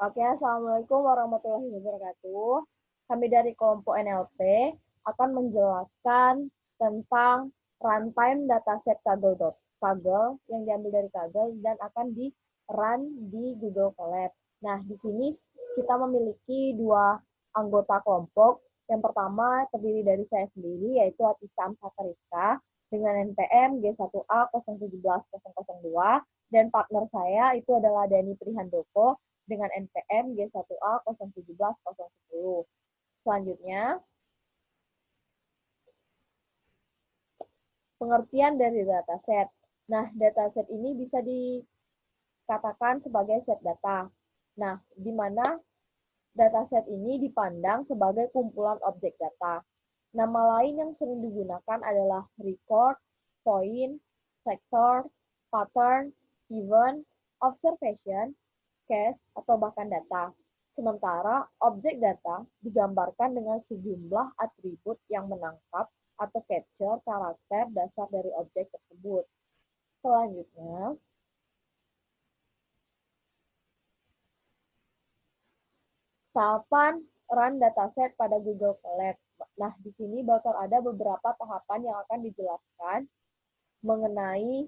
Oke, Assalamualaikum warahmatullahi wabarakatuh. Kami dari kelompok NLP akan menjelaskan tentang runtime dataset Kaggle yang diambil dari Kaggle dan akan di-run di Google Colab. Nah, di sini kita memiliki dua anggota kelompok. Yang pertama terdiri dari saya sendiri, yaitu Atisam Sakariska, dengan NPM G1A 017002, dan partner saya itu adalah Dani Prihandoko dengan NPM G1A 017010. Selanjutnya, pengertian dari dataset. Nah, dataset ini bisa dikatakan sebagai set data. Nah, di mana dataset ini dipandang sebagai kumpulan objek data. Nama lain yang sering digunakan adalah record, point, vector, pattern, event, observation, cache, atau bahkan data. Sementara objek data digambarkan dengan sejumlah atribut yang menangkap atau capture karakter dasar dari objek tersebut. Selanjutnya, tahapan run dataset pada Google Colab. Nah, di sini bakal ada beberapa tahapan yang akan dijelaskan mengenai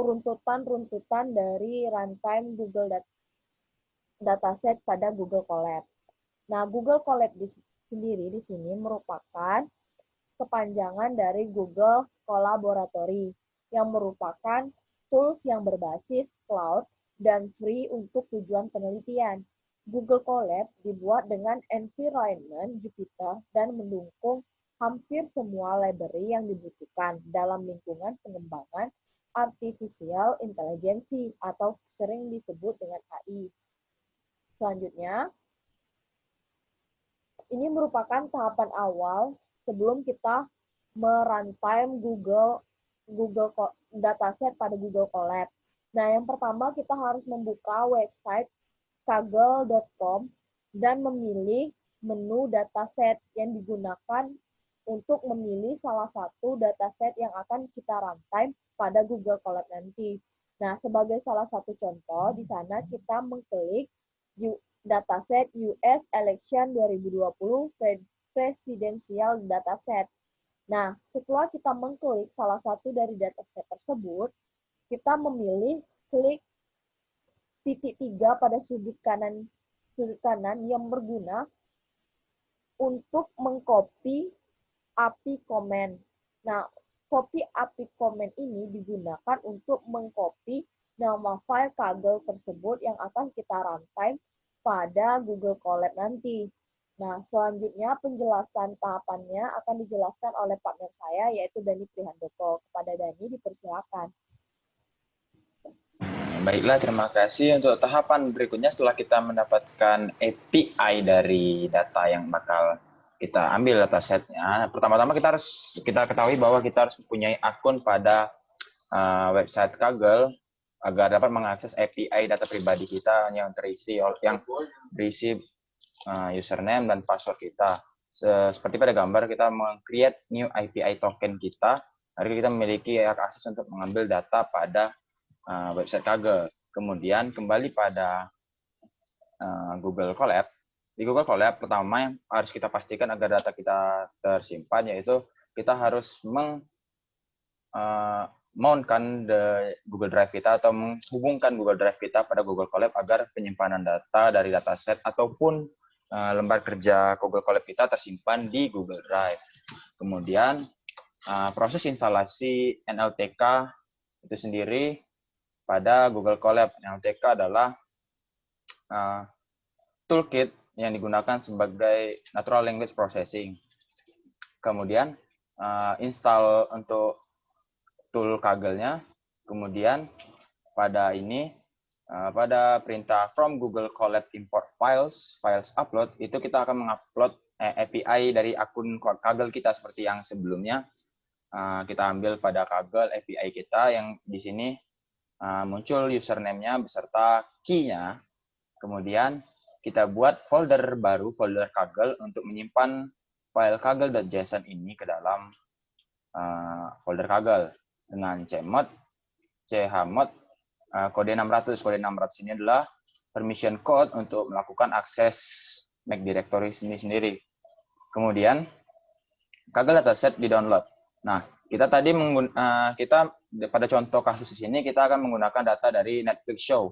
runtutan-runtutan dari runtime Google Dataset pada Google Colab. Nah, Google Colab sendiri di sini merupakan kepanjangan dari Google Collaboratory yang merupakan tools yang berbasis cloud dan free untuk tujuan penelitian. Google Colab dibuat dengan environment Jupyter dan mendukung hampir semua library yang dibutuhkan dalam lingkungan pengembangan artificial intelligence atau sering disebut dengan AI. Selanjutnya, ini merupakan tahapan awal sebelum kita meruntime Google Dataset pada Google Colab. Nah, yang pertama kita harus membuka website kaggle.com dan memilih menu dataset yang digunakan untuk memilih salah satu dataset yang akan kita runtime pada Google Colab nanti. Nah, sebagai salah satu contoh, di sana kita mengklik dataset US Election 2020 Presidential Dataset. Nah, setelah kita mengklik salah satu dari dataset tersebut, kita memilih klik titik 3 pada sudut kanan yang berguna untuk mengcopy API comment. Nah, copy API comment ini digunakan untuk mengcopy nama file Kaggle tersebut yang akan kita runtime pada Google Colab nanti. Nah, selanjutnya penjelasan tahapannya akan dijelaskan oleh partner saya, yaitu Dani Prihandoko. Kepada Dani, dipersilakan. Baiklah, terima kasih. Untuk tahapan berikutnya setelah kita mendapatkan API dari data yang bakal kita ambil datasetnya, pertama-tama kita ketahui bahwa kita harus mempunyai akun pada website Kaggle agar dapat mengakses API data pribadi kita yang berisi username dan password kita. Seperti pada gambar, kita meng-create new API token kita, agar kita memiliki akses untuk mengambil data pada website Kaggle. Kemudian kembali pada Google Colab. Di Google Colab, pertama yang harus kita pastikan agar data kita tersimpan, yaitu kita harus mountkan Google Drive kita atau menghubungkan Google Drive kita pada Google Colab agar penyimpanan data dari dataset ataupun lembar kerja Google Colab kita tersimpan di Google Drive. Kemudian proses instalasi NLTK itu sendiri pada Google Colab. NLTK adalah toolkit yang digunakan sebagai Natural Language Processing. Kemudian install untuk tool Kaggle-nya. Kemudian pada perintah from Google Colab import files upload, itu kita akan mengupload API dari akun Kaggle kita seperti yang sebelumnya. Kita ambil pada Kaggle API kita yang di sini muncul username-nya beserta key-nya. Kemudian kita buat folder baru, folder Kaggle untuk menyimpan file kaggle.json ini ke dalam folder Kaggle dengan chmod, chmod, kode 600. Kode 600 ini adalah permission code untuk melakukan akses Mac directory sendiri. Kemudian Kaggle dataset di-download. Nah, kita pada contoh kasus di sini kita akan menggunakan data dari Netflix Show.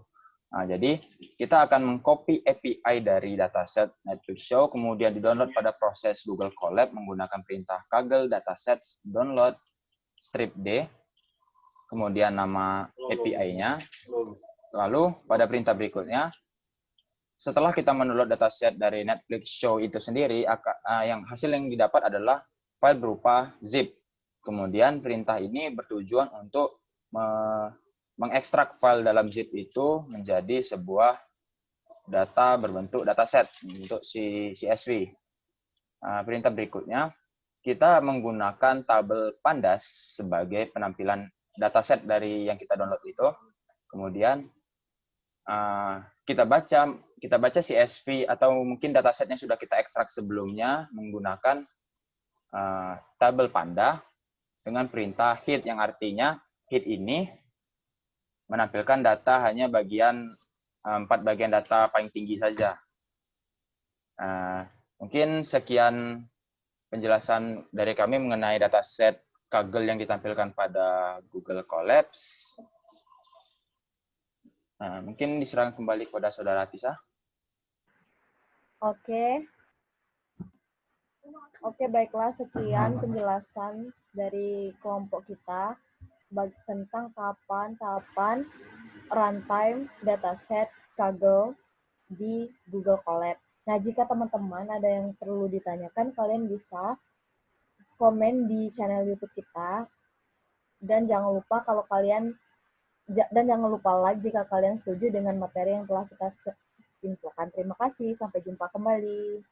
Nah, jadi kita akan mengcopy API dari dataset Netflix Show, kemudian di-download pada proses Google Colab menggunakan perintah Kaggle datasets download strip D, kemudian nama API-nya. Lalu pada perintah berikutnya, setelah kita mendownload dataset dari Netflix Show itu sendiri, hasil yang didapat adalah file berupa zip. Kemudian perintah ini bertujuan untuk mengekstrak file dalam zip itu menjadi sebuah data berbentuk dataset untuk CSV. Perintah berikutnya, kita menggunakan tabel pandas sebagai penampilan dataset dari yang kita download itu. Kemudian kita baca CSV atau mungkin dataset yang sudah kita ekstrak sebelumnya menggunakan tabel panda dengan perintah hit, yang artinya hit ini menampilkan data hanya 4 bagian data paling tinggi saja. Mungkin sekian penjelasan dari kami mengenai dataset Kaggle yang ditampilkan pada Google Colabs. Mungkin diserahkan kembali kepada Saudara Tisa. Oke, baiklah, sekian penjelasan dari kelompok kita tentang tahapan runtime dataset Kaggle di Google Colab. Nah, jika teman-teman ada yang perlu ditanyakan, kalian bisa komen di channel YouTube kita. Dan jangan lupa like jika kalian setuju dengan materi yang telah kita infokan. Terima kasih, sampai jumpa kembali.